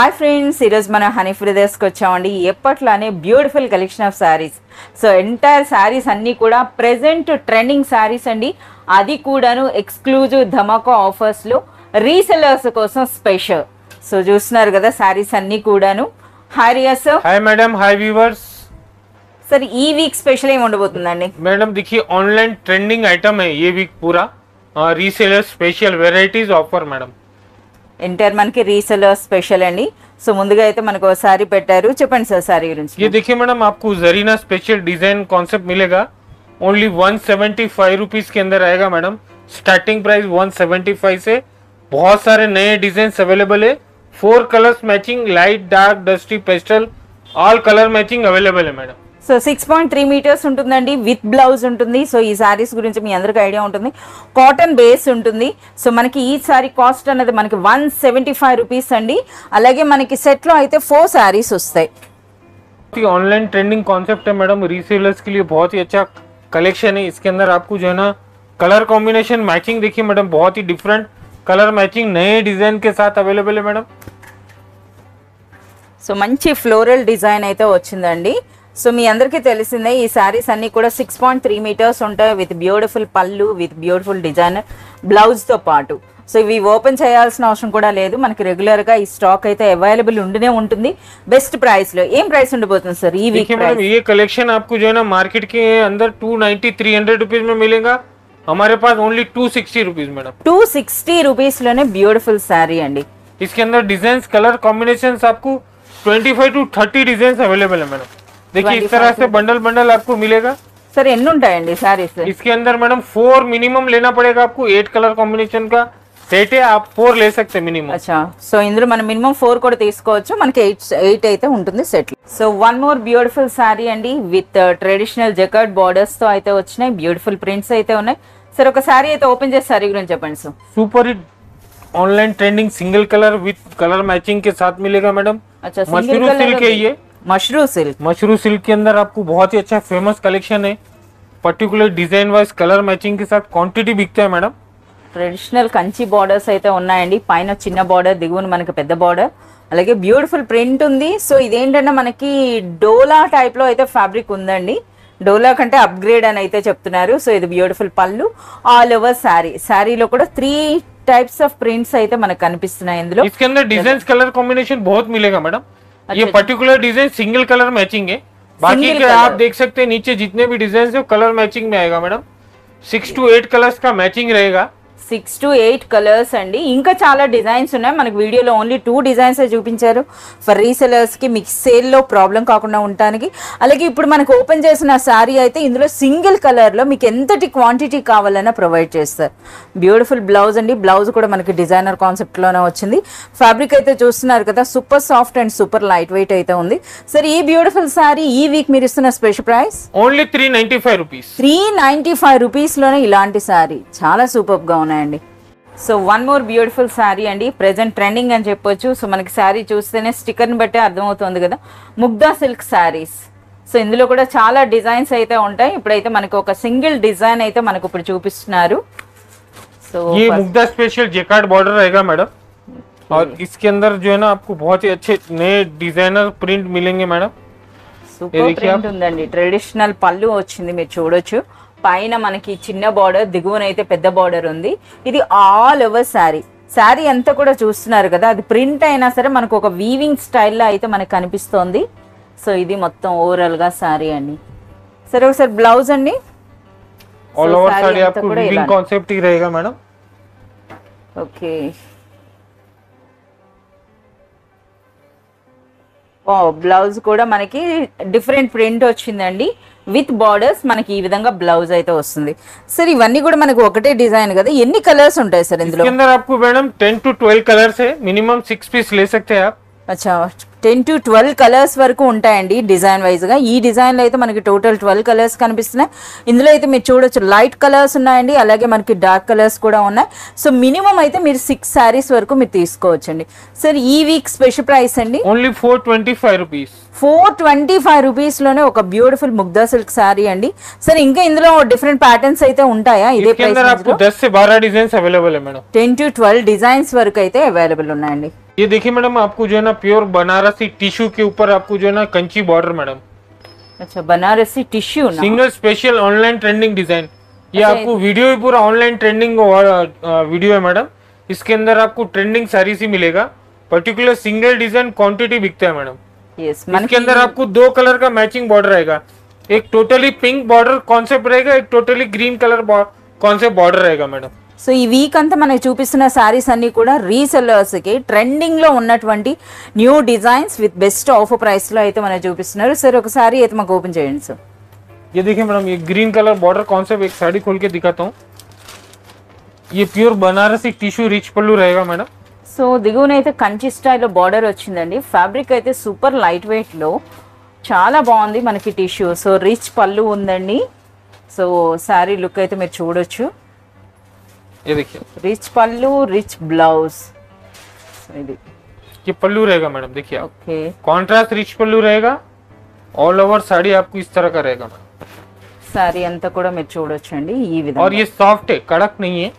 Hi friends, ఈరోజు మనం honey ఫ్రీదర్స్కి వచ్చామండి. ఎప్పట్లానే beautiful collection of saris. So entire saris అన్నీ కూడా ప్రెజెంట్ ట్రెండింగ్ శారీస్ అండి. అది కూడాను ఎక్స్క్లూజివ్ ధమాకా ఆఫర్స్లో రీసెలర్స్ కోసం స్పెషల్. సో చూస్తున్నారు కదా శారీస్ అన్నీ కూడాను. Hi Riya sir. Hi madam, hi viewers. Sir ఈ వీక్ స్పెషల్ ఏమి ఉండబోతుందండి? मैडम देखिए ऑनलाइन ट्रेंडिंग आइटम है ये वीक पूरा. Reseller special varieties offer madam. Entire మనకి రీసెలర్ స్పెషల్ అండి. సో ముందుగా అయితే మనకు ఒక శారీ పెట్టారు, చెప్పండి సార్ శారీ గురించి. ये देखिए मैडम, आपको जरीना स्पेशल डिजाइन कॉन्सेप्ट मिलेगा. ओनली 175 रुपीज के अंदर आएगा मैडम. स्टार्टिंग प्राइस 175 से. बहुत सारे नए डिजाइन अवेलेबल है. 4 colours matching, light, dark, dusty, pastel, all colour matching available है मैडम. సో 6.3 మీటర్స్ ఉంటుందండి, విత్ బ్లౌజ్ ఉంటుంది. సో ఈ శారీస్ గురించి మీ అందరికీ ఐడియా ఉంటుంది. కాటన్ బేస్ ఉంటుంది. సో మనకి ఈ శారీ కాస్ట్ అనేది మనకి 175 రూపీస్ అండి. అలాగే మనకి సెట్లో అయితే 4 శారీస్ వస్తాయి. ऑनलाइन ट्रेंडिंग कॉन्सेप्ट है मैडम. रीसेलर्स के लिए बहुत ही अच्छा कलेक्शन है. इसके अंदर आपको जो है ना कलर कॉम्बिनेशन मैचिंग देखिए मैडम, बहुत ही डिफरेंट कलर मैचिंग नए डिजाइन के साथ अवेलेबल है मैडम. సో మంచి ఫ్లోరల్ డిజైన్ అయితే వచ్చిందండి. సో మీ అందరికీ తెలిసిందే ఈ శారీస్ అన్నీ కూడా 6.3 మీటర్స్ ఉంటాయి, విత్ బ్యూటిఫుల్ పళ్ళు, విత్ బ్యూటిఫుల్ డిజైన్ బ్లౌజ్తో పాటు. సో ఇవి ఓపెన్ చేయాల్సిన అవసరం కూడా లేదు, మనకి రెగ్యులర్గా ఈ స్టాక్ అయితే అవైలబుల్ ఉంటూనే ఉంటుంది. బెస్ట్ ప్రైస్లో. ఏం ప్రైస్ ఉండబోతుంది సార్ ఈ వీక్? ये कलेक्शन आपको जो है ना मार्केट के अंदर 290-300 रुपीज में मिलेगा. हमारे पास ओनली 260 रुपीज मैडम. 260 రూపీస్లోనే బ్యూటిఫుల్ శారీ అండి. इसके अंदर डिजाइन कलर कॉम्बिनेशन आपको 25 to 30 डिजाइन अवेलेबल है मैडम. देखिए इस तरह से बंडल बंडल आपको मिलेगा. సార్ ఎన్ని ఉంటాయండి శారీస్? इसके अंदर मैडम 4 मिनिमम लेना पड़ेगा आपको. 8 कलर कॉम्बिनेशन का सेट है, आप 4 ले सकते हैं मिनिमम. అచ్చా, సో ఇందులో మనం మినిమం 4 కూడా తీసుకోవచ్చు. మనకి 8 అయితే ఉంటుంది set. So one more beautiful sari అండి, విత్ ట్రెడిషనల్ జకార్డ్ బార్డర్స్ తో అయితే వచ్చినాయి. బ్యూటిఫుల్ ప్రింట్స్ అయితే ఉన్నాయి. సార్ ఒక శారీ అయితే ఓపెన్ చేసి శారీ గురించి చెప్పండి sir. Super hit online trending single colour with colour matching के साथ मिलेगा मैडम. अच्छा, मशरू सिल्क है ये. मशरू सिल्क. मशरू सिल्क के अंदर आपको बहुत ही अच्छा फेमस कलेक्शन है. Particular design wise colour matching के साथ क्वांटिटी बिकता है मैडम. ట్రెడిషనల్ కంచి బార్డర్స్ అయితే ఉన్నాయండి. పైన చిన్న బార్డర్, దిగువన మనకి పెద్ద బార్డర్, అలాగే బ్యూటిఫుల్ ప్రింట్ ఉంది. సో ఇదేంటంటే మనకి డోలా టైప్ లో అయితే ఫ్యాబ్రిక్ ఉందండి. డోలా కంటే అప్గ్రేడ్ అని అయితే చెప్తున్నారు. సో ఇది బ్యూటిఫుల్ పళ్ళు, ఆల్ ఓవర్ శారీ. శారీలో కూడా 3 टाइप्स ऑफ प्रिंट्स అయితే మనకు కనిపిస్తున్నాయి ఇందులో. इसके अंदर डिजाइन कलर कॉम्बिनेशन बहुत मिलेगा मैडम. ये particular design single colour matching है. बाकी के आप देख सकते हैं नीचे जितने भी डिजाइन है कलर मैचिंग में आएगा मैडम. 6 to 8 कलर्स का मैचिंग रहेगा. 6 to 8 కలర్స్ అండి. ఇంకా చాలా డిజైన్స్ ఉన్నాయి. మనకు వీడియోలో ఓన్లీ 2 డిజైన్స్ చూపించారు ఫర్ రీసెలర్స్ కి, మీకు సేల్ లో ప్రాబ్లం కాకుండా ఉండడానికి. అలాగే ఇప్పుడు మనకు ఓపెన్ చేసిన శారీ అయితే ఇందులో సింగిల్ కలర్ లో మీకు ఎంతటి క్వాంటిటీ కావాలన్నా ప్రొవైడ్ చేస్తారు. బ్యూటిఫుల్ బ్లౌజ్ అండి. బ్లౌజ్ కూడా మనకి డిజైనర్ కాన్సెప్ట్ లోనే వచ్చింది. ఫ్యాబ్రిక్ అయితే చూస్తున్నారు కదా, super soft and super light weight అయితే ఉంది. సరే ఈ బ్యూటిఫుల్ శారీ ఈ వీక్ మీరు ఇస్తున్న special price only 395 rupees. 395 rupees లోనే ఇలాంటి శారీ చాలా సూపర్ గా ఉన్నాయి. So one more beautiful sari అండి, ప్రెజెంట్ ట్రెండింగ్ అని చెప్పొచ్చు. సో మనకి శారీ చూస్తేనే స్టిక్కర్ని బట్టే అర్థమవుతుంది కదా, ముగ్దా సిల్క్ శారీస్. సో ఇందులో కూడా చాలా డిజైన్స్ అయితే ఉంటాయి. ఇప్పుడైతే మనకు ఒక సింగిల్ డిజైన్ అయితే మనకు ఇప్పుడు చూపిస్తున్నారు. సో ये मुग्धा स्पेशल जेकार्ड बॉर्डर रहेगा मैडम. और इसके अंदर जो है ना आपको बहुत ही अच्छे नए डिजाइनर प्रिंट मिलेंगे मैडम. సూపర్ ప్రింట్ ఉందండి. ట్రెడిషనల్ పళ్ళు వచ్చింది, మీరు చూడొచ్చు. పైన మనకి చిన్న బార్డర్, దిగువన అయితే పెద్ద బార్డర్ ఉంది. ఇది ఆల్ ఓవర్ శారీ. శారీ అంతా కూడా చూస్తున్నారు కదా, అది ప్రింట్ అయినా సరే మనకు ఒక వీవింగ్ స్టైల్లో అయితే మనకు కనిపిస్తోంది. సో ఇది మొత్తం ఓవరాల్ గా శారీ అండి. సరే ఒకసారి బ్లౌజ్ అండి. ऑल ओवर साड़ी आपको वीविंग कॉन्सेप्ट ही रहेगा मैडम. ఓకే, బ్లౌజ్ కూడా మనకి డిఫరెంట్ ప్రింట్ వచ్చిందండి, విత్ బార్డర్స్. మనకి ఈ విధంగా బ్లౌజ్ అయితే వస్తుంది. సార్ ఇవన్నీ కూడా మనకు ఒకటే డిజైన్ కదా, ఎన్ని కలర్స్ ఉంటాయి సార్ ఇందులో? इसके अंदर आपको मैडम 10 to 12 कलर्स है. मिनिमम 6 पीस ले सकते हैं आप. అచ్చా, 10 to 12 కలర్స్ వరకు ఉంటాయండి డిజైన్ వైజ్ గా. ఈ డిజైన్ లో అయితే మనకి టోటల్ 12 కలర్స్ కనిపిస్తున్నాయి. ఇందులో అయితే మీరు చూడొచ్చు లైట్ కలర్స్ ఉన్నాయండి, అలాగే మనకి డార్క్ కలర్స్ కూడా ఉన్నాయి. సో మినిమం అయితే మీరు 6 శారీస్ వరకు మీరు తీసుకోవచ్చండి. సార్ ఈ వీక్ స్పెషల్ ప్రైస్ అండి ఓన్లీ 425 రూపీస్. 425 రూపీస్ లోనే ఒక బ్యూటిఫుల్ ముగ్దా సిల్క్ శారీ అండి. సరే ఇంకా ఇందులో డిఫరెంట్ ప్యాటర్న్స్ అయితే ఉంటాయా? ఇదే ప్రైస్ 10 से 12 डिजाइन अवेलेबल है मैडम. 10 to 12 డిజైన్స్ వరకు అయితే అవైలబుల్ ఉన్నాయండి. ये देखिए मैडम, आपको जो है ना प्योर बनारसी टिश्यू के ऊपर आपको जो है ना कंची बॉर्डर मैडम। अच्छा, बनारसी टिश्यू ना, single special online trending design. ये अच्छा, आपको वीडियो ही पूरा ऑनलाइन ट्रेंडिंग वीडियो है मैडम। इसके अंदर आपको ट्रेंडिंग सारी सी मिलेगा। पर्टिकुलर सिंगल डिजाइन क्वांटिटी बिकता है मैडम। यस, इसके अंदर आपको 2 कलर का मैचिंग बॉर्डर रहेगा। एक टोटली पिंक बॉर्डर कॉन्सेप्ट रहेगा, एक totally green colour concept border रहेगा मैडम। సో ఈ వీక్ అంతా మనకి చూపిస్తున్న సారీస్ అన్ని కూడా రీసెల్లర్స్ కి ట్రెండింగ్ లో ఉన్నటువంటి new designs with best offer price లో అయితే మనకి చూపిస్తున్నారు. సార్ ఒకసారి అయితే మాకు ఓపెన్ చేయండి సార్. ये देखिए मैडम, ये ग्रीन कलर बॉर्डर कॉन्सेप्ट एक साड़ी खोल के दिखाता हूँ। ये प्योर बनारसी टिश्यू रिच पल्लू रहेगा मैडम। సో దిగువనైతే కంచి స్టైల్లో బార్డర్ వచ్చిందండి. ఫ్యాబ్రిక్ అయితే సూపర్ లైట్ వెయిట్ లో చాలా బాగుంది మనకి టిష్యూ. సో రిచ్ పళ్ళు ఉందండి. సో శారీ లుక్ అయితే మీరు చూడొచ్చు. ये देखिए, రిచ్ పళ్ళు, రిచ్ బ్లౌజ్. ఇది ये पल्लू रहेगा मैडम। देखिए आप, ఓకే, कॉन्ट्रास्ट रिच पल्लू रहेगा। ऑल ओवर साड़ी आपको इस तरह का रहेगा मैडम। శారీ అంతా కూడా మీరు చూడొచ్చు అండి ఈ విధంగా. और ये सॉफ्ट है, कड़क नहीं है,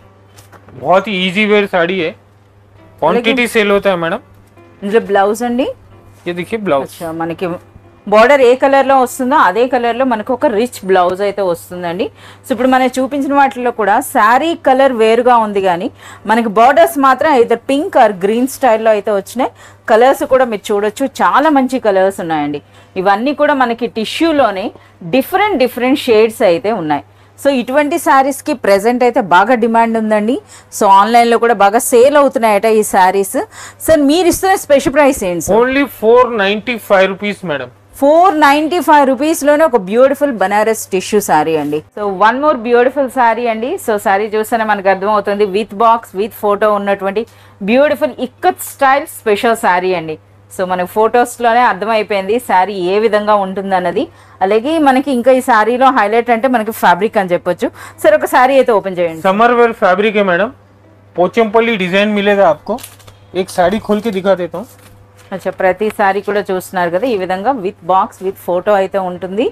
बहुत ही इजी वेयर साड़ी है। क्वांटिटी सेल होता है मैडम। ఇందులో బ్లౌజ్ అండి. ये देखिए ब्लाउज। అచ్చా, మనకి బార్డర్ ఏ కలర్ లో వస్తుందో అదే కలర్ లో మనకు ఒక రిచ్ బ్లౌజ్ అయితే వస్తుందండి. సో ఇప్పుడు మనం చూపించిన వాటిలో కూడా శారీ కలర్ వేరుగా ఉంది, కానీ మనకి బార్డర్స్ మాత్రం అయితే పింక్ ఆర్ గ్రీన్ స్టైల్లో అయితే వచ్చినాయి. కలర్స్ కూడా మీరు చూడొచ్చు, చాలా మంచి కలర్స్ ఉన్నాయండి. ఇవన్నీ కూడా మనకి టిష్యూలోనే డిఫరెంట్ షేడ్స్ అయితే ఉన్నాయి. సో ఇటువంటి శారీస్కి ప్రెజెంట్ అయితే బాగా డిమాండ్ ఉందండి. సో ఆన్లైన్లో కూడా బాగా సేల్ అవుతున్నాయట ఈ శారీస్. సార్ మీరు ఇస్తున్న స్పెషల్ ప్రైస్ ఏంటి సార్? Only 495 rupees madam. 495 రూపీస్లోనే ఒక బ్యూటిఫుల్ బనారస్ టిష్యూ శారీ అండి. So one more beautiful sari అండి. సో శారీ చూస్తేనే మనకు అర్థమవుతుంది, విత్ బాక్స్ విత్ ఫోటో ఉన్నటువంటి beautiful ikat style special sari అండి. సో మనకు ఫొటోస్లోనే అర్థమైపోయింది శారీ ఏ విధంగా ఉంటుంది అన్నది. అలాగే మనకి ఇంకా ఈ శారీలో హైలైట్ అంటే మనకి ఫ్యాబ్రిక్ అని చెప్పొచ్చు. సరే ఒక శారీ అయితే ఓపెన్ చేయండి. समर वेयर फैब्रिक है मैडम। पोचमपल्ली डिजाइन मिलेगा आपको। एक साड़ी खोल के दिखा देता हूँ। అచ్చా, ప్రతి శారీ కూడా చూస్తున్నారు కదా, ఈ విధంగా విత్ బాక్స్ విత్ ఫోటో అయితే ఉంటుంది.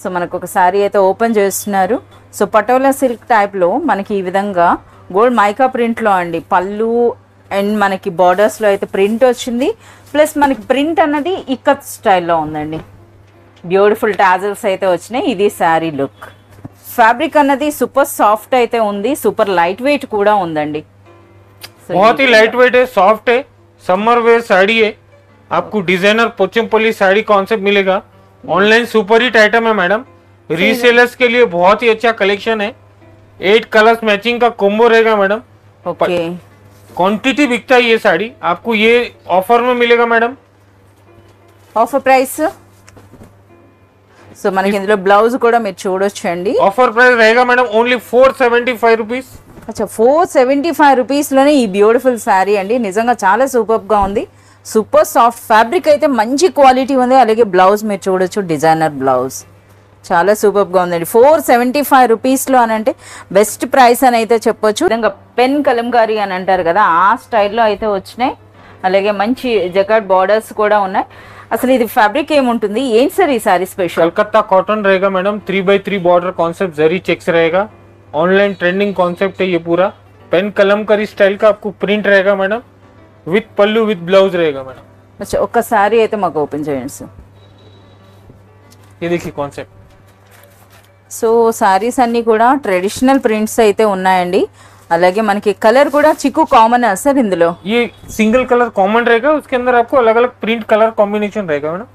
సో మనకు ఒక శారీ అయితే ఓపెన్ చేస్తున్నారు. సో పటోలా సిల్క్ టైప్లో మనకి ఈ విధంగా గోల్డ్ మైకా ప్రింట్లో అండి పళ్ళు అండ్ మనకి బార్డర్స్లో అయితే ప్రింట్ వచ్చింది. ప్లస్ మనకి ప్రింట్ అన్నది ఇక్కత్ స్టైల్లో ఉందండి. బ్యూటిఫుల్ టాజల్స్ అయితే వచ్చినాయి. ఇది శారీ లుక్. ఫ్యాబ్రిక్ అన్నది సూపర్ సాఫ్ట్ అయితే ఉంది, సూపర్ లైట్ వెయిట్ కూడా ఉందండి. बहुत ही लाइट वेट है, सॉफ्ट है, समर वेयर साड़ी है। आपको डिजाइनर पोचमपल्ली साड़ी कॉन्सेप्ट मिलेगा। ऑनलाइन सुपर हिट आइटम है मैडम। रीसेलर्स के लिए बहुत ही अच्छा कलेक्शन है। 8 कलर्स मैचिंग का कॉम्बो रहेगा मैडम। ఓకే, क्वांटिटी बिकता है ये साड़ी, आपको ये ऑफर में मिलेगा मैडम। Offer price. సో మనకి ఇందులో బ్లౌజ్ కూడా మీరు చూడొచ్చు అండి. ऑफर प्राइस रहेगा मैडम ओनली 475 रुपीस। అచ్చా, 475 రూపీస్లోనే ఈ బ్యూటిఫుల్ శారీ అండి. నిజంగా చాలా సూపర్గా ఉంది. సూపర్ సాఫ్ట్ ఫ్యాబ్రిక్ అయితే మంచి క్వాలిటీ ఉంది. అలాగే బ్లౌజ్ మీరు చూడొచ్చు, డిజైనర్ బ్లౌజ్ చాలా సూపర్గా ఉందండి. 475 రూపీస్లో అని అంటే బెస్ట్ ప్రైస్ అని అయితే చెప్పొచ్చు. విధంగా పెన్ కలంకారీ అని అంటారు కదా, ఆ స్టైల్లో అయితే వచ్చినాయి. అలాగే మంచి జకాట్ బార్డర్స్ కూడా ఉన్నాయి. అసలు ఇది ఫ్యాబ్రిక్ ఏముంటుంది, ఏంటి సార్ ఈ సారీ స్పెషల్? कलकत्ता कॉटन रहेगा मैडम। 3x3 बॉर्डर कॉन्सेप्ट, जरी चेक्स रहेगा। ऑनलाइन ट्रेंडिंग कॉन्सेप्ट है ये पूरा। पेन कलमकारी स्टाइल का आपको प्रिंट रहेगा madam, with pallu with blouse रहेगा मैडम। అచ్చా, ఒక్క సారీ అయితే మాకు ఓపెన్ చేయండి సార్. ये देखिए कॉन्सेप्ट। సో సారీస్ అన్నీ కూడా ట్రెడిషనల్ ప్రింట్స్ అయితే ఉన్నాయండి. అలాగే మనకి కలర్ కూడా చిక్కు కామన్ సార్ ఇందులో. ये सिंगल कलर कॉमन रहेगा, उसके अंदर आपको अलग अलग प्रिंट कलर कॉम्बिनेशन रहेगा मैडम।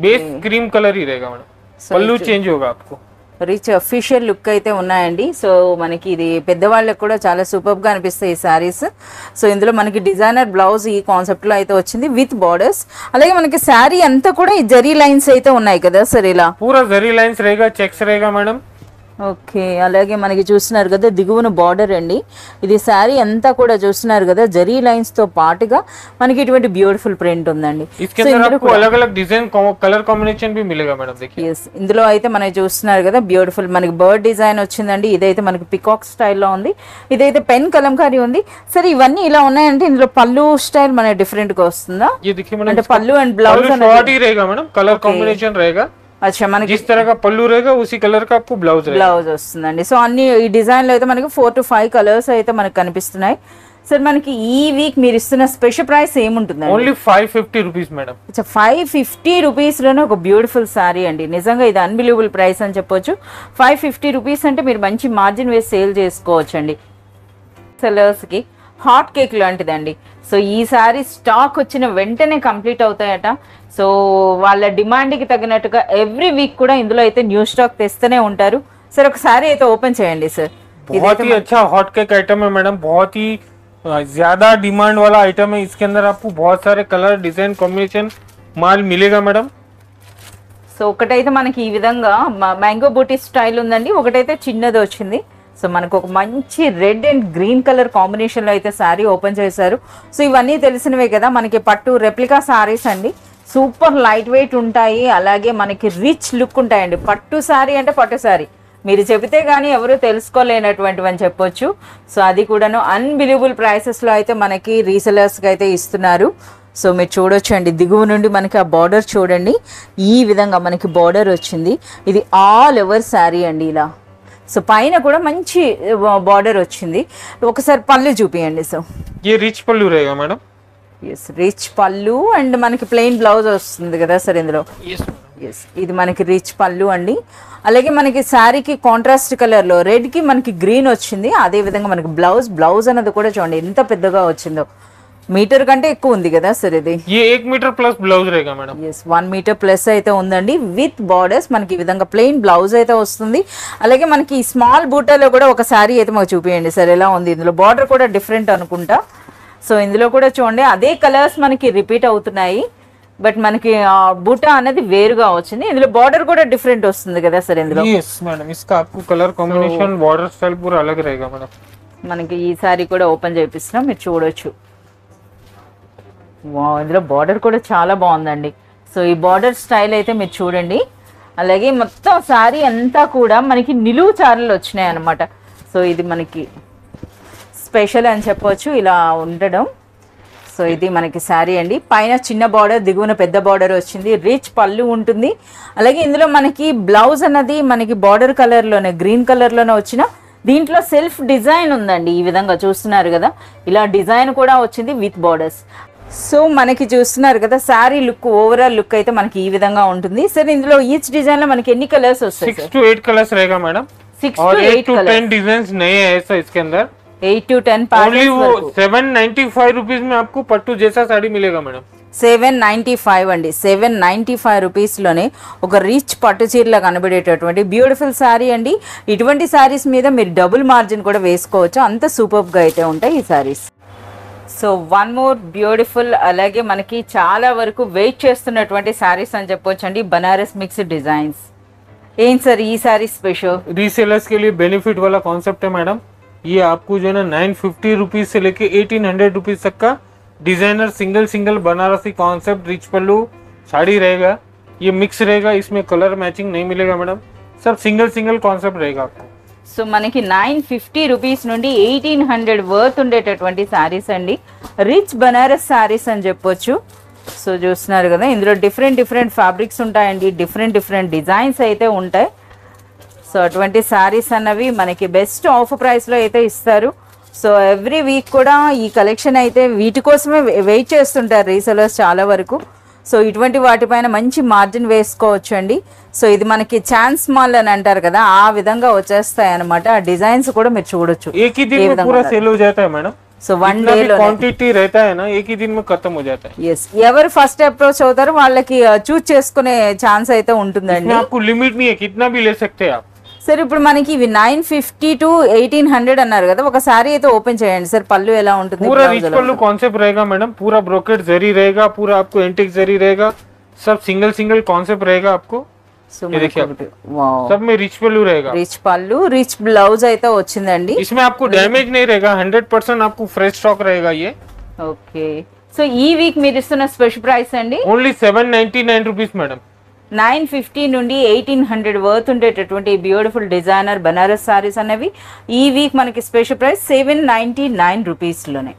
बेस क्रीम कलर ही रहेगा मैडम। पल्लू चेंज होगा आपको। రిచ్ అఫీషియల్ లుక్ అయితే ఉన్నాయండి. సో మనకి ఇది పెద్దవాళ్ళకి కూడా చాలా సూపర్గా అనిపిస్తాయి ఈ శారీస్. సో ఇందులో మనకి డిజైనర్ బ్లౌజ్ ఈ కాన్సెప్ట్లో అయితే వచ్చింది విత్ బార్డర్స్. అలాగే మనకి శారీ అంతా కూడా ఈ జరీ లైన్స్ అయితే ఉన్నాయి కదా సార్, ఇలా पूरा जरी लाइंस रहेगा, चेक्स रहेगा मैडम। ఓకే, అలాగే మనకి చూస్తున్నారు కదా దిగువన బార్డర్ అండి. ఇది శారీ అంతా కూడా చూస్తున్నారు కదా, జరీ లైన్స్ తో పాటుగా మనకి ఇటువంటి బ్యూటిఫుల్ ప్రింట్ ఉందండి. इसके अंदर आपको अलग अलग डिजाइन कलर कॉम्बिनेशन भी मिलेगा मैडम। देखिए ఎస్, ఇందులో అయితే మనం చూస్తున్నారు కదా బ్యూటిఫుల్ మనకి బర్డ్ డిజైన్ వచ్చిందండి. ఇదైతే మనకి పికాక్ స్టైల్లో ఉంది. ఇదైతే పెన్ కలంకారీ ఉంది. సరే ఇవన్నీ ఇలా ఉన్నాయంటే ఇందులో పళ్ళు స్టైల్ మన డిఫరెంట్ గా వస్తుందా? ये देखिए मैडम, అంటే పళ్ళు అండ్ బ్లౌజ్ शॉर्ट ही रहेगा मैडम, कलर कॉम्बिनेशन रहेगा। అచ్చా, మనకి जिस तरह का पल्लू रहेगा उसी कलर का आपको ब्लाउज रहेगा। బ్లౌజ్ వస్తుందండి. సో అన్ని ఈ డిజైన్ లో అయితే మనకి 4 to 5 కలర్స్ అయితే మనకు కనిపిస్తున్నాయి. సార్ మనకి ఈ వీక్ మీరు ఇస్తున్న స్పెషల్ ప్రైస్ ఏముంటుందండి? Only 550 rupees madam. 550 రూపీస్లోనే ఒక బ్యూటిఫుల్ సారీ అండి. నిజంగా ఇది అన్బిలీవబుల్ ప్రైస్ అని చెప్పొచ్చు. 550 రూపీస్ అంటే మీరు మంచి మార్జిన్ వేసి సేల్ చేసుకోవచ్చు అండి. సెల్లర్స్కి హాట్ కేక్ లాంటిదండి. సో ఈ సారీ స్టాక్ వచ్చిన వెంటనే కంప్లీట్ అవుతాయట. సో వాళ్ళ డిమాండ్కి తగినట్టుగా ఎవ్రీ వీక్ కూడా ఇందులో అయితే న్యూ స్టాక్ తెస్తూనే ఉంటారు. సార్ ఒక సారీ అయితే ఓపెన్ చేయండి సార్. बहुत ही अच्छा हॉट केक आइटम है मैडम, बहुत ही ज्यादा डिमांड वाला आइटम है. इसके अंदर आपको बहुत सारे कलर डिजाइन कॉम्बिनेशन माल मिलेगा मैडम. సో ఒకటైతే మనకి ఈ విధంగా మ్యాంగో బూటీ స్టైల్ ఉందండి, ఒకటైతే చిన్నది వచ్చింది. సో మనకు ఒక మంచి రెడ్ అండ్ గ్రీన్ కలర్ కాంబినేషన్లో అయితే శారీ ఓపెన్ చేశారు. సో ఇవన్నీ తెలిసినవే కదా, మనకి పట్టు రెప్లికా శారీస్ అండి. సూపర్ లైట్ వెయిట్ ఉంటాయి, అలాగే మనకి రిచ్ లుక్ ఉంటాయండి. పట్టు శారీ అంటే పట్టు శారీ మీరు చెబితే కానీ ఎవరు తెలుసుకోలేనటువంటివి అని చెప్పొచ్చు. సో అది కూడాను అన్బిలీవబుల్ ప్రైసెస్లో అయితే మనకి రీసెలర్స్కి అయితే ఇస్తున్నారు. సో మీరు చూడొచ్చు అండి, దిగువ నుండి మనకి ఆ బార్డర్ చూడండి, ఈ విధంగా మనకి బార్డర్ వచ్చింది. ఇది ఆల్ ఓవర్ శారీ అండి ఇలా. సో పైన కూడా మంచి బార్డర్ వచ్చింది. ఒకసారి పళ్ళు చూపియండి. సో ये रिच पल्लू रहेगा मैडम. ఎస్, రిచ్ పళ్ళు అండ్ మనకి ప్లెయిన్ బ్లౌజ్ వస్తుంది కదా సార్ ఇందులో. ఎస్, ఇది మనకి రిచ్ పళ్ళు అండి. అలాగే మనకి శారీకి కాంట్రాస్ట్ కలర్లో రెడ్కి మనకి గ్రీన్ వచ్చింది. అదే విధంగా మనకి బ్లౌజ్ అన్నది కూడా చూడండి ఎంత పెద్దగా వచ్చిందో, మీటర్ కంటే ఎక్కువ ఉంది కదా సార్ ఇది. ये 1 मीटर प्लस ब्लाउज रहेगा मैडम. ఎస్, 1 మీటర్ ప్లస్ అయితే ఉందండి. విత్ బార్డర్స్ మనకి ఈ విధంగా ప్లెయిన్ బ్లౌజ్ అయితే వస్తుంది. అలాగే మనకి ఈ స్మాల్ బూటాలో కూడా ఒక శారీ అయితే మాకు చూపించండి సార్ ఎలా ఉంది. ఇందులో బార్డర్ కూడా డిఫరెంట్ అనుకుంటా. సో ఇందులో కూడా చూడండి అదే కలర్స్ మనకి రిపీట్ అవుతున్నాయి, బట్ మనకి బూటా అనేది వేరుగా వచ్చింది. ఇందులో బార్డర్ కూడా డిఫరెంట్ వస్తుంది కదా సార్ ఇందులో. यस मैडम, इसका आपको कलर कॉम्बिनेशन बॉर्डर स्टाइल पूरा अलग रहेगा मैडम. మనకి ఈ సారీ కూడా ఓపెన్ చేపిస్తున్నాం, మీరు చూడొచ్చు. వావ్, ఇందులో బార్డర్ కూడా చాలా బాగుందండి. సో ఈ బార్డర్ స్టైల్ అయితే మీరు చూడండి. అలాగే మొత్తం సారీ అంతా కూడా మనకి నిలువు చారలు వచ్చినాయి అనమాట. సో ఇది మనకి స్పెషల్ అని చెప్పొచ్చు ఇలా ఉండడం. సో ఇది మనకి శారీ అండి. పైన చిన్న బార్డర్, దిగువన పెద్ద బార్డర్ వచ్చింది. రిచ్ పళ్ళు ఉంటుంది. అలాగే ఇందులో మనకి బ్లౌజ్ అన్నది మనకి బార్డర్ కలర్లోనే గ్రీన్ కలర్లోనే వచ్చిన దీంట్లో సెల్ఫ్ డిజైన్ ఉందండి. ఈ విధంగా చూస్తున్నారు కదా, ఇలా డిజైన్ కూడా వచ్చింది విత్ బార్డర్స్. సో మనకి చూస్తున్నారు కదా శారీ లుక్, ఓవరాల్ లుక్ అయితే మనకి ఈ విధంగా ఉంటుంది. సరే ఇందులో ఈచ్ డిజైన్ లో మనకి ఎన్ని కలర్స్ వస్తాయి? 6 to 8 कलर्स रहेगा मैडम. 6 और to 8 8 to कलर्स. 10 डिजाइन नए हैं ऐसा इसके अंदर. 8 to 10 ओनली पैटर्न्स वो వరకు. 795 रुपीज में आपको पट्टू जैसा साड़ी मिलेगा मैडम. 795 అండి. 795 రూపీస్లోనే ఒక రిచ్ పట్టు చీరలా కనబడేటటువంటి బ్యూటిఫుల్ శారీ అండి. ఇటువంటి శారీస్ మీద మీరు డబుల్ మార్జిన్ కూడా వేసుకోవచ్చు, అంత సూపర్గా అయితే ఉంటాయి ఈ saris. So one more beautiful, అలాగే మనకి చాలా వరకు వెయిట్ చేస్తున్నటువంటి శారీస్ అని చెప్పొచ్చు అండి. Banaras mixed designs. ఏం సార్ ఈ శారీ స్పెషల్? रीसेलर्स के लिए बेनिफिट वाला कॉन्सेप्ट है मैडम. ये आपको जो है ना 950 रुपीज से लेके 1800 रुपीज तक का designer single Banarasi concept rich pallu sari रहेगा. ये मिक्स रहेगा, इसमें कलर मैचिंग नहीं मिलेगा मैडम, सब सिंगल कॉन्सेप्ट रहेगा आपको. సో మనకి 950 రూపీస్ నుండి 1800 వర్త్ ఉండేటటువంటి శారీస్ అండి. రిచ్ బనారస్ శారీస్ అని చెప్పొచ్చు. సో చూస్తున్నారు కదా, ఇందులో డిఫరెంట్ ఫ్యాబ్రిక్స్ ఉంటాయండి, డిఫరెంట్ డిజైన్స్ అయితే ఉంటాయి. సో అటువంటి శారీస్ అన్నవి మనకి బెస్ట్ ఆఫర్ ప్రైస్లో అయితే ఇస్తారు. సో ఎవ్రీ వీక్ కూడా ఈ కలెక్షన్ అయితే వీటి కోసమే వెయిట్ చేస్తుంటారు రీసెలర్స్ చాలా వరకు. సో ఇటువంటి వాటిపైన మంచి మార్జిన్ వేసుకోవచ్చు అండి. సో ఇది మనకి ఛాన్స్ మాల్ అని అంటారు కదా, ఆ విధంగా వచ్చేస్తాయి అనమాట. ఆ డిజైన్స్ కూడా మీరు చూడొచ్చు. एक ही दिन में पूरा सेल हो जाता है मैडम. సో వన్ जितना డే भी क्वांटिटी रहता है ना, एक ही दिन में खत्म हो जाता है. ఎస్, ఎవరు ఫస్ట్ అప్రోచ్ అవుతారో వాళ్ళకి చూస్ చేసుకునే ఛాన్స్ అయితే ఉంటుందండి. इसमें आपको लिमिट नहीं है, कितना भी ले सकते हैं आप. సార్ ఇప్పుడు మనకి ఇవి 950 to 1800 అన్నారు కదా, ఒక సారీ అయితే ఓపెన్ చేయండి సార్. పళ్ళు ఎలా ఉంటుంది? पूरा रिच पल्लू कॉन्सेप्ट रहेगा मैडम, पूरा ब्रोकेट जरी रहेगा, पूरा आपको एंटिक जरी रहेगा, सब सिंगल कॉन्सेप्ट रहेगा आपको. సో ये देखिए आप, వావ్, सब में रिच पल्लू रहेगा. రిచ్ పళ్ళు, రిచ్ బ్లౌజ్ అయితే వచ్చిందండి. इसमें आपको डैमेज नहीं रहेगा, 100% आपको फ्रेश स्टॉक रहेगा. ये ఓకే, సో ఈ వీక్ మీరు ఇస్తున్న స్పెషల్ ప్రైస్ అండి ओनली 799 रुपीज मैडम. 950 నుండి 1800 వర్త్ ఉండేటటువంటి బ్యూటిఫుల్ డిజైనర్ బనారస్ సారీస్ అనేవి ఈ వీక్ మనకి స్పెషల్ ప్రైస్ 799 రూపీస్లోనే.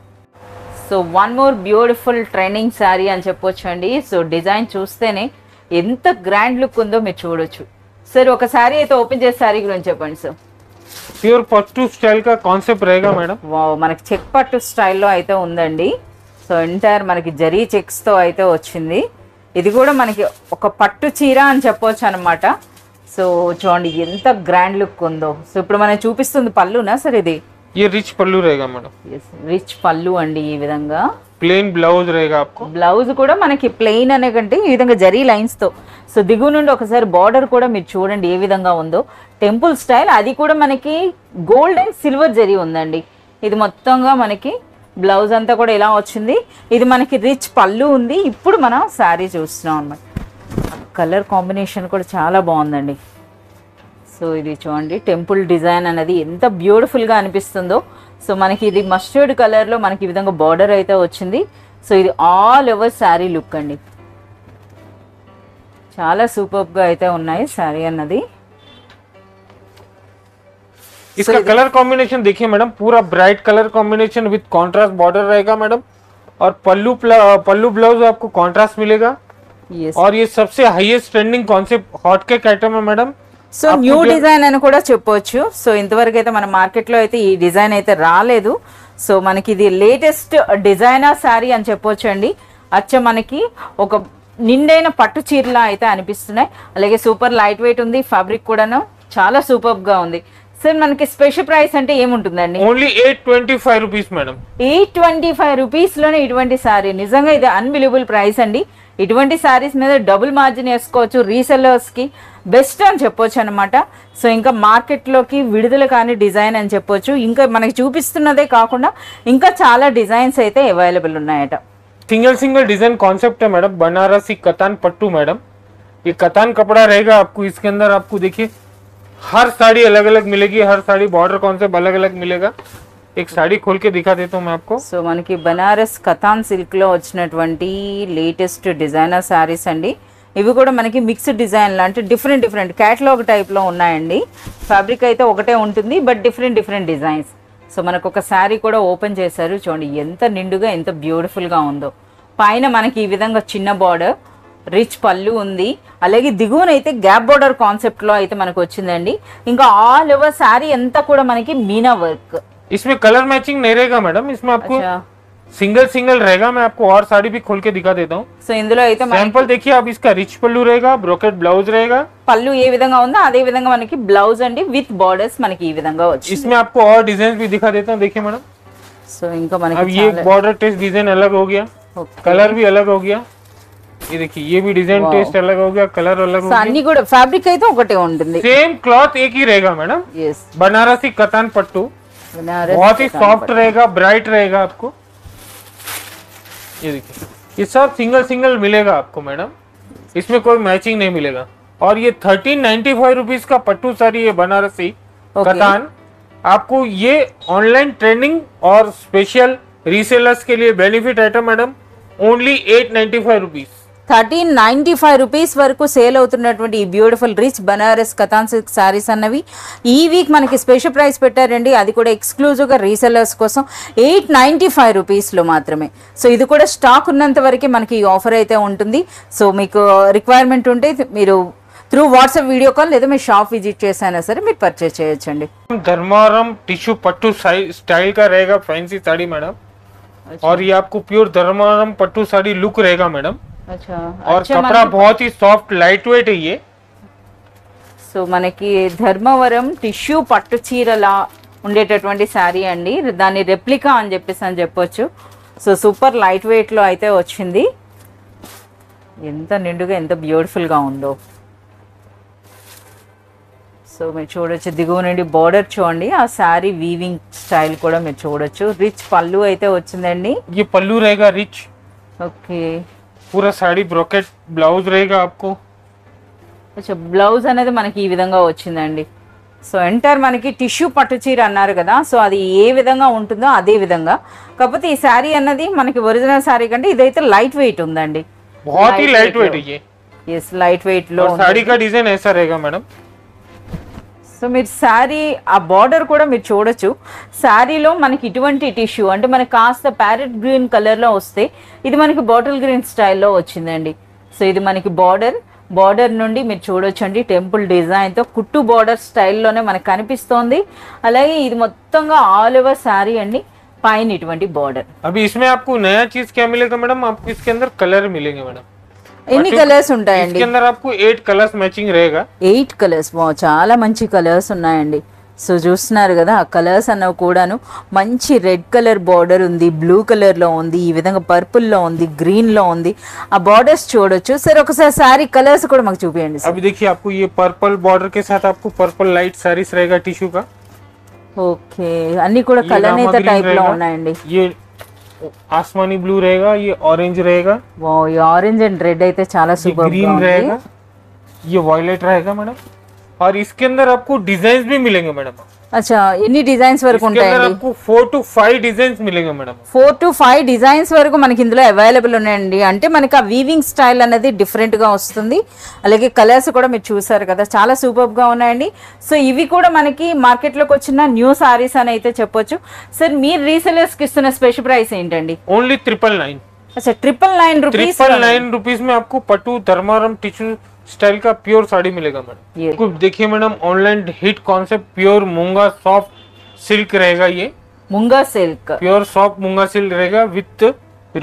So one more beautiful trending sari అని చెప్పొచ్చు అండి. సో డిజైన్ చూస్తేనే ఎంత గ్రాండ్ లుక్ ఉందో మీరు చూడొచ్చు. సార్ ఒక శారీ అయితే ఓపెన్ చేసి శారీ గురించి చెప్పండి సార్. प्योर पट्टू स्टाइल का कॉन्सेप्ट रहेगा मैडम। వావ్, మనకి చెక్ పట్టు స్టైల్లో అయితే ఉందండి. సో ఎంటైర్ మనకి జరీ చెక్స్ తో అయితే వచ్చింది. ఇది కూడా మనకి ఒక పట్టు చీర అని చెప్పొచ్చు అనమాట. సో చూడండి ఎంత గ్రాండ్ లుక్ ఉందో. సో ఇప్పుడు మనం చూపిస్తుంది పళ్ళునా సార్ ఇది? ये रिच पल्लू रहेगा मैडम। రిచ్ పళ్ళు అండి. ఈ విధంగా प्लेन ब्लाउज रहेगा आपको। బ్లౌజ్ కూడా మనకి ప్లెయిన్ అనే కంటే ఈ విధంగా జరీ లైన్స్ తో. సో దిగువ నుండి ఒకసారి బార్డర్ కూడా మీరు చూడండి ఏ విధంగా ఉందో. టెంపుల్ స్టైల్, అది కూడా మనకి గోల్డ్ అండ్ సిల్వర్ జరీ ఉందండి. ఇది మొత్తంగా మనకి బ్లౌజ్ అంతా కూడా ఇలా వచ్చింది. ఇది మనకి రిచ్ పళ్ళు ఉంది. ఇప్పుడు మనం శారీ చూస్తున్నాం అన్నమాట. కలర్ కాంబినేషన్ కూడా చాలా బాగుందండి. సో ఇది చూడండి టెంపుల్ డిజైన్ అనేది ఎంత బ్యూటిఫుల్గా అనిపిస్తుందో. సో మనకి ఇది మస్టర్డ్ కలర్లో మనకి ఈ విధంగా బార్డర్ అయితే వచ్చింది. సో ఇది ఆల్ ఓవర్ శారీ లుక్ అండి. చాలా సూపర్గా అయితే ఉన్నాయి శారీ అన్నది. इसका कलर कॉम्बिनेशन देखिए मैडम, पूरा bright colour combination with contrast border रहेगा मैडम। और पल्लू ब्लाउज आपको कॉन्ट्रास्ट मिलेगा। Yes. और ये सबसे highest trending concept hot cake item है मैडम। సో న్యూ డిజైన్ అని కూడా చెప్పొచ్చు. సో ఇంతవరకు అయితే మన మార్కెట్లో అయితే ఈ డిజైన్ అయితే రాలేదు. సో మనకి ఇది లేటెస్ట్ డిజైనర్ శారీ అని చెప్పొచ్చు అండి. అచ్చ మనకి ఒక నిండైన పట్టు చీరలా అయితే అనిపిస్తున్నాయి. అలాగే సూపర్ లైట్ వెయిట్ ఉంది. ఫ్యాబ్రిక్ కూడాను చాలా సూపర్గా ఉంది. సార్ మనకి స్పెషల్ ప్రైస్ అంటే ఏముంటుందండి? Only 825 rupees madam. 825 రూపీస్లోనే ఇటువంటి శారీ, నిజంగా ఇది అన్బిలీవబుల్ ప్రైస్ అండి. ఇటువంటి శారీస్ మీద డబుల్ మార్జిన్ వేసుకోవచ్చు. రీసెల్లర్స్కి బెస్ట్ అని చెప్పొచ్చు అనమాట. సో ఇంకా మార్కెట్లోకి విడుదల కాని డిజైన్ అని చెప్పొచ్చు. ఇంకా మనకి చూపిస్తున్నదే కాకుండా ఇంకా చాలా డిజైన్స్ అయితే అవైలబుల్ ఉన్నాయట. सिंगल डिजाइन कॉन्सेप्ट है मैडम, बनारसी कतान पट्टू मैडम। ये कतान कपड़ा रहेगा आपको। इसके अंदर आपको देखिए हर साड़ी अलग अलग मिलेगी, हर साड़ी बॉर्डर कॉन्सेप्ट अलग अलग मिलेगा। एक साड़ी खोल के दिखा देता हूँ मैं आपको। సో మనకి బనారస్ కథాన్ సిల్క్లో వచ్చినటువంటి లేటెస్ట్ డిజైనర్ శారీస్ అండి. ఇవి కూడా మనకి మిక్స్డ్ డిజైన్ లాంటి డిఫరెంట్ క్యాటలాగ్ టైప్లో ఉన్నాయండి. ఫ్యాబ్రిక్ అయితే ఒకటే ఉంటుంది, బట్ డిఫరెంట్ డిజైన్స్. సో మనకు ఒక శారీ కూడా ఓపెన్ చేశారు. చూడండి ఎంత నిండుగా ఎంత బ్యూటిఫుల్గా ఉందో. పైన మనకి ఈ విధంగా చిన్న బార్డర్, రిచ్ పళ్ళు ఉంది. అలాగే దిగువనైతే గ్యాప్ బార్డర్ కాన్సెప్ట్లో అయితే మనకు వచ్చిందండి. ఇంకా ఆల్ ఓవర్ శారీ అంతా కూడా మనకి మీనా వర్క్. इसमें कलर मैचिंग नहीं रहेगा मैडम, इसमें आपको सिंगल रहेगा। मैं आपको और साड़ी भी खोल के दिखा देता हूँ। సో ఇందులో అయితే सैंपल देखिए आप। इसका रिच पल्लू रहेगा, ब्रोकेट ब्लाउज रहेगा। పళ్ళు ఏ విధంగా ఉందో అదే విధంగా మనకి బ్లౌజ్ అండి విత్ బార్డర్స్ మనకి ఈ విధంగా వచ్చింది. इसमें आपको और डिजाइन भी दिखा देता हूँ। देखिए मैडम, సో ఇంకా మనకి अब ये बॉर्डर टेस्ट डिजाइन अलग हो गया, कलर भी अलग हो गया। ये देखिए ये भी डिजाइन टेस्ट अलग हो गया, कलर अलग हो సో అన్ని కూడా ఫ్యాబ్రిక్ అయితే ఒకటే ఉంటుంది. गया। सेम क्लॉथ एक ही रहेगा मैडम। yes बनारसी कतान पट्टू बनारस बहुत ही सॉफ्ट रहेगा, ब्राइट रहेगा आपको। ये देखिए ये सब सिंगल मिलेगा आपको मैडम, इसमें कोई मैचिंग नहीं मिलेगा। और ये 1395 रुपीज का पट्टू साड़ी है बनारसी कतान। आपको ये ऑनलाइन ट्रेंडिंग और स्पेशल रीसेलर्स के लिए benefit item madam. Only 895 rupees. 1395 rupees వరకు సేల్ అవుతున్నటువంటి ఈ బ్యూటిఫుల్ రిచ్ బనారస్ కథాన్ సిల్క్ శారీస్ అన్నవి ఈ వీక్ మనకి స్పెషల్ ప్రైస్ పెట్టారండి. అది కూడా ఎక్స్క్లూజివ్గా రీసెల్లర్స్ కోసం 895 రూపీస్లో మాత్రమే. సో ఇది కూడా స్టాక్ ఉన్నంత వరకే మనకి ఈ ఆఫర్ అయితే ఉంటుంది. సో మీకు రిక్వైర్మెంట్ ఉంటే మీరు త్రూ వాట్సాప్ వీడియో కాల్ లేదా మీ షాప్ విజిట్ చేసైనా సరే మీరు పర్చేస్ చేయొచ్చండి. धर्मारम टिश्यू पट्टू स्टाइल का रहेगा, फैंसी साड़ी मैडम। और ये आपको प्योर धर्मारम पट्टू साड़ी लुक रहेगा मैडम। और कपड़ा बहुत ही सॉफ्ट लाइट वेट है ये। సో మనకి ధర్మవరం టిష్యూ పట్టు చీరలా ఉండేటటువంటి శారీ అండి. దాని రెప్లికా అని చెప్పొచ్చు. సో సూపర్ లైట్ వెయిట్లో అయితే వచ్చింది. ఎంత నిండుగా ఎంత బ్యూటిఫుల్గా ఉందో. సో మీరు చూడొచ్చు దిగువ నుండి బార్డర్ చూడండి. ఆ శారీ వీవింగ్ స్టైల్ కూడా మీరు చూడొచ్చు. రిచ్ పళ్ళు అయితే వచ్చిందండి. ये पल्लू रहेगा रिच। ఓకే पूरा साड़ी ब्रोकेट ब्लाउज रहेगा आपको। अच्छा బ్లౌజ్ అనేది మనకి ఈ విధంగా వచ్చిందండి. సో ఎంటైర్ మనకి టిష్యూ పట్టు చీర అన్నారు కదా. సో అది ఏ విధంగా ఉంటుందో అదే విధంగా. కాకపోతే ఈ శారీ అన్నది మనకి ఒరిజినల్ శారీ కంటే ఇదైతే లైట్ వెయిట్ ఉందండి. बहुत ही लाइट वेट है ये। ఎస్ లైట్ వెయిట్ లో. साड़ी का डिजाइन ऐसा रहेगा मैडम। సో మీరు శారీ ఆ బార్డర్ కూడా మీరు చూడొచ్చు. శారీలో మనకి ఇటువంటి టిష్యూ అంటే మనకి కాస్త ప్యారెట్ గ్రీన్ కలర్లో వస్తే ఇది మనకి బాటిల్ గ్రీన్ స్టైల్లో వచ్చిందండి. సో ఇది మనకి బార్డర్ బార్డర్ నుండి మీరు చూడొచ్చండి టెంపుల్ డిజైన్తో కుట్టు బార్డర్ స్టైల్లోనే మనకు కనిపిస్తోంది. అలాగే ఇది మొత్తంగా ఆల్ ఓవర్ శారీ అండి, పైన ఇటువంటి బార్డర్. अभी इसमें आपको नया चीज क्या मिलेगा मैडम, आपको इसके अंदर कलर मिलेंगे मैडम. ఎన్ని కలర్స్ ఉంటాయండి? इसके अंदर आपको 8 कलर्स मैचिंग रहेगा. 8 కలర్స్. చాలా మంచి కలర్స్ ఉన్నాయండి. సో చూస్తున్నారు కదా ఆ కలర్స్ అన్నవి కూడాను మంచి రెడ్ కలర్ బార్డర్ ఉంది, బ్లూ కలర్లో ఉంది, ఈ విధంగా పర్పుల్లో ఉంది, గ్రీన్లో ఉంది. ఆ బార్డర్స్ చూడొచ్చు. సరే ఒకసారి శారీ కలర్స్ కూడా మాకు చూపించండి. अभी देखिए आपको ये पर्पल बॉर्डर के साथ आपको पर्पल लाइट सारीस रहेगा टिश्यू का. ఓకే, అన్ని కూడా కలనేత టైప్ లో ఉన్నాయండి. ये आसमानी ब्लू रहेगा, ये ऑरेंज रहेगा, वो ये ऑरेंज एंड रेड అయితే చాలా సూపర్ ग्रीन रहेगा, ये वॉयलेट रहेगा मैडम. और इसके अंदर आपको डिजाइन भी मिलेंगे मैडम. अच्छा, ఎన్ని డిజైన్స్ వరకు इसके अंदर ఉంటాయండి? आपको 4 to 5 डिजाइन मिलेंगे मैडम. 4 to 5 డిజైన్స్ వరకు మనకి ఇందులో అవైలబుల్ ఉన్నాయండి. అంటే మనకి ఆ వీవింగ్ స్టైల్ అనేది డిఫరెంట్ గా వస్తుంది. అలాగే కలర్స్ కూడా మీరు చూసారు కదా, చాలా సూపర్ గా ఉన్నాయండి. సో ఇవి కూడా మనకి మార్కెట్ లోకి వచ్చిన న్యూ సారీస్ అని అయితే చెప్పొచ్చు. సార్ మీరు రీసెలర్స్ కి ఇస్తున్న స్పెషల్ ప్రైస్ ఏంటండి? ओनली 999. अच्छा, 999 रुपीस. 999 रुपीस में आपको पटु धर्मारम टिश्यू स्टाइल का प्योर साड़ी मिलेगा मैडम. ये आपको देखिए madam online hit concept pure मूंगा सॉफ्ट सिल्क रहेगा. ये मुंगा सिल्क, प्योर सॉफ्ट मूंगा सिल्क रहेगा with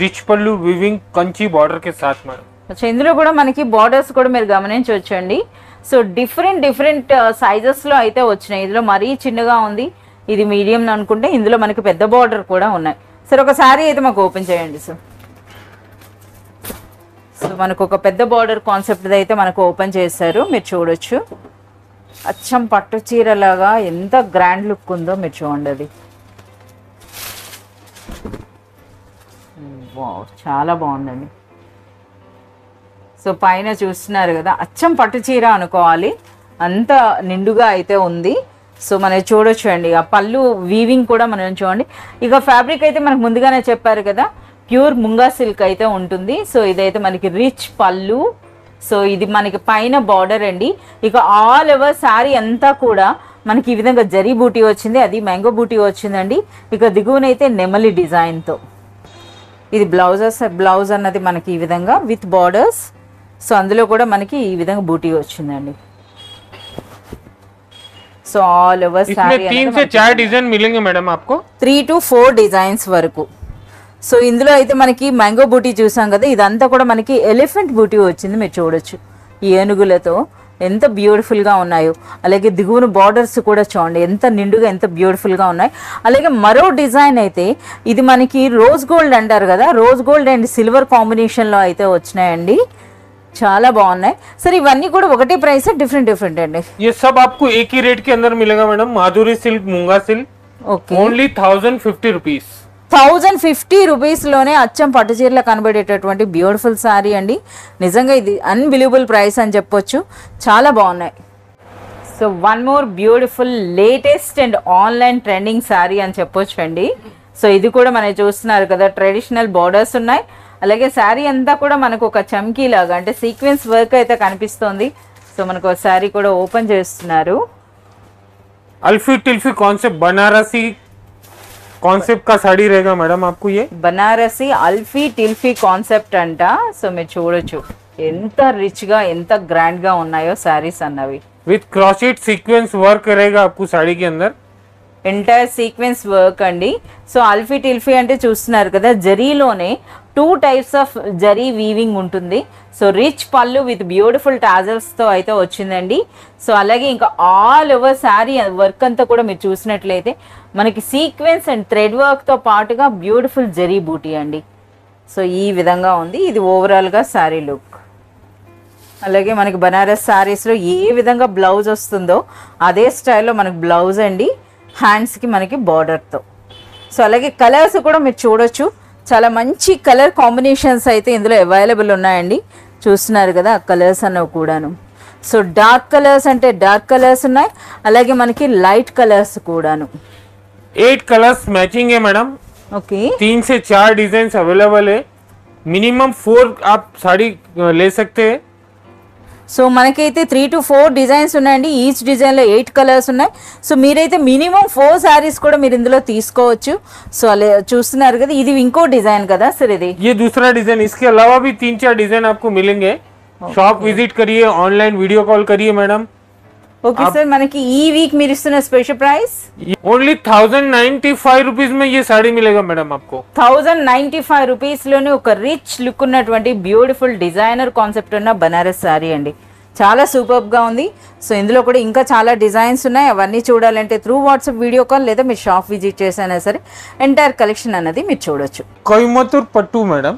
rich pallu viewing Kanchi border के साथ मैडम. अच्छा, ఇందులో కూడా మనకి బార్డర్స్ కూడా మీరు గమనించవచ్చండి. సో డిఫరెంట్ సైజెస్ లో అయితే వచ్చినాయి. ఇందులో మరీ చిన్నగా ఉంది, ఇది మీడియం అనుకుంటే ఇందులో మనకి పెద్ద బార్డర్ కూడా ఉన్నాయి. సరే ఒక శారీ అయితే మాకు ఓపెన్ చేయండి సార్. సో మనకు ఒక పెద్ద బార్డర్ కాన్సెప్ట్ అయితే మనకు ఓపెన్ చేశారు, మీరు చూడొచ్చు. అచ్చం పట్టు చీరలాగా ఎంత గ్రాండ్ లుక్ ఉందో మీరు చూడండి. అది చాలా బాగుందండి. సో పైన చూస్తున్నారు కదా, అచ్చం పట్టు చీర అనుకోవాలి, అంత నిండుగా అయితే ఉంది. సో మనం చూడొచ్చు అండి, ఆ పళ్ళు వీవింగ్ కూడా మనం చూడండి. ఇక ఫ్యాబ్రిక్ అయితే మనకు ముందుగానే చెప్పారు కదా, ప్యూర్ ముంగా సిల్క్ అయితే ఉంటుంది. సో ఇదైతే మనకి రిచ్ పళ్ళు. సో ఇది మనకి పైన బార్డర్ అండి. ఇక ఆల్ ఓవర్ శారీ అంతా కూడా మనకి ఈ విధంగా జరీ బూటీ వచ్చింది, అది మ్యాంగో బూటీ వచ్చిందండి. ఇక దిగువనైతే నెమలి డిజైన్తో ఇది బ్లౌజ్ అన్నది మనకి ఈ విధంగా విత్ బార్డర్స్. సో అందులో కూడా మనకి ఈ విధంగా బూటీ వచ్చిందండి. సో ఆల్ ఓవర్ శారీ 3 से 4 डिजाइन मिलेंगे मैडम आपको. 3 to 4 డిజైన్స్ వరకు. సో ఇందులో అయితే మనకి మ్యాంగో బూటీ చూసాం కదా, ఇదంతా కూడా మనకి ఎలిఫెంట్ బూటీ వచ్చింది, మీరు చూడొచ్చు. ఈ ఏనుగులతో ఎంత బ్యూటిఫుల్గా ఉన్నాయో. అలాగే దిగువన బార్డర్స్ కూడా చూడండి ఎంత నిండుగా, ఎంత బ్యూటిఫుల్గా ఉన్నాయి. అలాగే మరో డిజైన్ అయితే ఇది మనకి రోజ్ గోల్డ్ అంటారు కదా, రోజ్ గోల్డ్ అండ్ సిల్వర్ కాంబినేషన్లో అయితే వచ్చినాయండి, చాలా బాగున్నాయి. సరే ఇవన్నీ కూడా ఒకటే ప్రైస్, డిఫరెంట్ అండి? ये सब आपको एक ही रेट के अंदर मिलेगा मैडम. माधुरी सिल्क मूंगा सिल्क ఓకే, ओनली 1050 रुपीस. 1050 రూపీస్లోనే అచ్చం పట్టు చీరలో కనబడేటటువంటి బ్యూటిఫుల్ శారీ అండి. నిజంగా ఇది అన్బిలీవబుల్ ప్రైస్ అని చెప్పొచ్చు, చాలా బాగున్నాయి. So one more beautiful latest and online trending sari అని చెప్పొచ్చు అండి. సో ఇది కూడా మనం చూస్తున్నారు కదా, ట్రెడిషనల్ బార్డర్స్ ఉన్నాయి. అలాగే శారీ అంతా కూడా మనకు ఒక చమ్కీ లాగా అంటే సీక్వెన్స్ వర్క్ అయితే కనిపిస్తోంది. సో మనకు ఒక శారీ కూడా ఓపెన్ చేస్తున్నారు. अल्फी टिल्फी कॉन्सेप्ट बनारसी कॉन्सेप्ट का साड़ी रहेगा मैडम आपको. ये బనారసి అల్ఫీ టిల్ఫీ కాన్సెప్ట్ అంట. సో మీరు చూడొచ్చు ఎంత రిచ్ గా ఎంత గ్రాండ్ గా ఉన్నాయో శారీస్ అన్నవి. विथ क्रॉसेट सीक्वेंस वर्क रहेगा आपको साड़ी के अंदर. ఎంటైర్ సీక్వెన్స్ వర్క్ అండి. సో అల్ఫీ టిల్ఫీ అంటే చూస్తున్నారు కదా, జరీలోనే 2 టైప్స్ ఆఫ్ జరీ వీవింగ్ ఉంటుంది. సో రిచ్ పళ్ళు విత్ బ్యూటిఫుల్ టాజల్స్తో అయితే వచ్చిందండి. సో అలాగే ఇంకా ఆల్ ఓవర్ శారీ వర్క్ అంతా కూడా మీరు చూసినట్లయితే మనకి సీక్వెన్స్ అండ్ థ్రెడ్ వర్క్తో పాటుగా బ్యూటిఫుల్ జరీ బూటీ అండి. సో ఈ విధంగా ఉంది ఇది ఓవరాల్గా శారీ లుక్. అలాగే మనకి బనారస్ శారీస్లో ఏ విధంగా బ్లౌజ్ వస్తుందో అదే స్టైల్లో మనకి బ్లౌజ్ అండి, హ్యాండ్స్కి మనకి బార్డర్తో. సో అలాగే కలర్స్ కూడా మీరు చూడొచ్చు, చాలా మంచి కలర్ కాంబినేషన్స్ అయితే ఇందులో అవైలబుల్ ఉన్నాయండి. చూస్తున్నారు కదా ఆ కలర్స్ అన్నవి కూడాను. సో డార్క్ కలర్స్ అంటే డార్క్ కలర్స్ ఉన్నాయి, అలాగే మనకి లైట్ కలర్స్ కూడాను. 8 कलर्स मैचिंग है मैडम. ఓకే, 3 से 4 डिजाइन अवेलेबल है. मिनिमम 4 आप साड़ी ले सकते हैं. సో మనకైతే 3 to 4 డిజైన్స్ ఉన్నాయండి. ఈచ్ డిజైన్లో 8 కలర్స్ ఉన్నాయి. సో మీరైతే మినిమం 4 శారీస్ కూడా మీరు ఇందులో తీసుకోవచ్చు. సో అలా చూస్తున్నారు కదా, ఇది ఇంకో డిజైన్ కదా సార్ ఇది? ये दूसरा डिजाइन. इसके अलावा भी 3-4 डिजाइन आपको मिलेंगे. शॉप विजिट करिए, ऑनलाइन वीडियो कॉल करिए मैडम। ఓకే సార్, మనకి ఈ వీక్ మీరు ఇస్తున్న స్పెషల్ ప్రైస్ ओनली 1095 रुपीज में ये साड़ी मिलेगा मैडम आपको। 1095 రూపీస్ లోనే ఒక రిచ్ లుక్ ఉన్నటువంటి బ్యూటిఫుల్ డిజైనర్ కాన్సెప్ట్ ఉన్న బనారస్ సారీ అండి. చాలా సూపర్బ్ గా ఉంది. సో ఇందులో కూడా ఇంకా చాలా డిజైన్స్ ఉన్నాయి. అవన్నీ చూడాలంటే త్రూ వాట్సాప్ వీడియో కాల్ లేదా మీరు షాప్ విజిట్ చేసినా సరే ఎంటైర్ కలెక్షన్ అన్నది మీరు చూడొచ్చు. कोयम्बतूर पट्टू मैडम,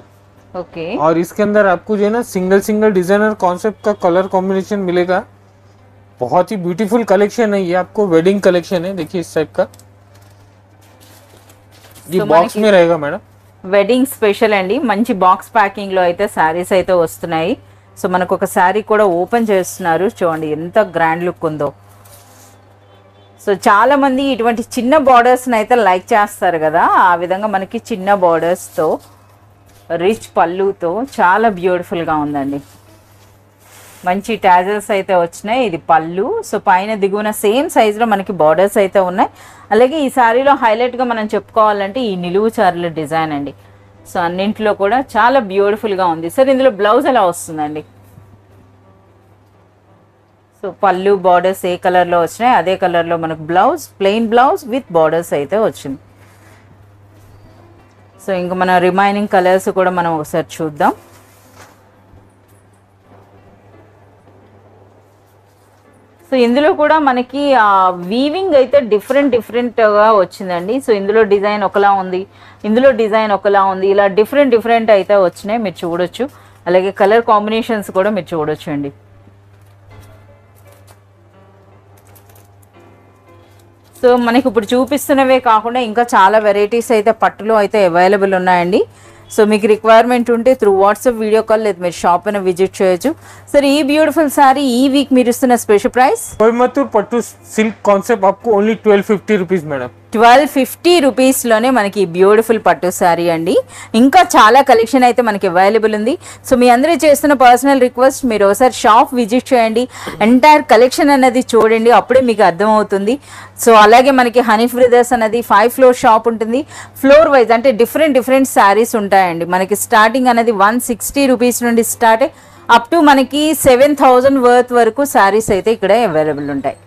ఓకే, और इसके अंदर आपको जो है ना सिंगल सिंगल डिजाइनर कॉन्सेप्ट का कलर कॉम्बिनेशन मिलेगा। बहुत ही ब्यूटीफुल कलेक्शन है ये, आपको वेडिंग कलेक्शन है। देखिए इस टाइप का ये बॉक्स में रहेगा मैडम। వెడ్డింగ్ స్పెషల్ అండి. మంచి బాక్స్ ప్యాకింగ్ లో అయితే శారీస్ అయితే వస్తున్నాయి. సో మనకు ఒక శారీ కూడా ఓపెన్ చేస్తున్నారు. చూడండి ఎంత గ్రాండ్ లుక్ ఉందో. సో చాలా మంది ఇటువంటి చిన్న బార్డర్స్ అయితే లైక్ చేస్తారు కదా, ఆ విధంగా మనకి చిన్న బార్డర్స్ తో రిచ్ పళ్ళుతో చాలా బ్యూటిఫుల్ గా ఉందండి. మంచి టాజల్స్ అయితే వచ్చినాయి. ఇది పళ్ళు. సో పైన దిగువన సేమ్ సైజ్ లో మనకి బార్డర్స్ అయితే ఉన్నాయి. అలాగే ఈ శారీలో హైలైట్ గా మనం చెప్పుకోవాలంటే ఈ నిలువు చారుల డిజైన్ అండి. సో అన్నింటిలో కూడా చాలా బ్యూటిఫుల్ గా ఉంది. సార్ ఇందులో బ్లౌజ్ ఎలా వస్తుందండి? సో పళ్ళు బార్డర్స్ ఏ కలర్ లో వచ్చినాయి అదే కలర్ లో మనకు blouse, plain blouse with borders అయితే వచ్చింది. సో ఇంకా మన రిమైనింగ్ కలర్స్ కూడా మనం ఒకసారి చూద్దాం. సో ఇందులో కూడా మనకి వీవింగ్ అయితే డిఫరెంట్ గా వచ్చిందండి. సో ఇందులో డిజైన్ ఒకలా ఉంది, ఇందులో డిజైన్ ఒకలా ఉంది. ఇలా డిఫరెంట్ అయితే వచ్చినాయి, మీరు చూడొచ్చు. అలాగే కలర్ కాంబినేషన్స్ కూడా మీరు చూడొచ్చు అండి. సో మనకి ఇప్పుడు చూపిస్తున్నవే కాకుండా ఇంకా చాలా వెరైటీస్ అయితే పట్టులో అయితే అవైలబుల్ ఉన్నాయండి. సో మీకు రిక్వైర్మెంట్ ఉంటే త్రూ వాట్సాప్ వీడియో కాల్ లేదా మీరు షాప్ అయినా విజిట్ చేయొచ్చు. సరే ఈ బ్యూటిఫుల్ సారీ ఈ వీక్ మీరు ఇస్తున్న special price Coimbatore pattu silk concept आपको ओनली 1250 रुपीज मैडम। 1250 రూపీస్ లోనే మనకి బ్యూటిఫుల్ పట్టు శారీ అండి. ఇంకా చాలా కలెక్షన్ అయితే మనకి అవైలబుల్ ఉంది. సో మీ అందరూ చేస్తున్న పర్సనల్ రిక్వెస్ట్, మీరు ఒకసారి షాప్ విజిట్ చేయండి, ఎంటైర్ కలెక్షన్ అనేది చూడండి, అప్పుడే మీకు అర్థమవుతుంది. సో అలాగే మనకి హనీ బ్రదర్స్ అనేది 5 ఫ్లోర్ షాప్ ఉంటుంది. ఫ్లోర్ వైజ్ అంటే డిఫరెంట్ శారీస్ ఉంటాయండి. మనకి స్టార్టింగ్ అనేది 160 రూపీస్ నుండి స్టార్ట్ అప్ టు మనకి 7000 వర్త్ వరకు శారీస్ అయితే ఇక్కడ అవైలబుల్ ఉంటాయి.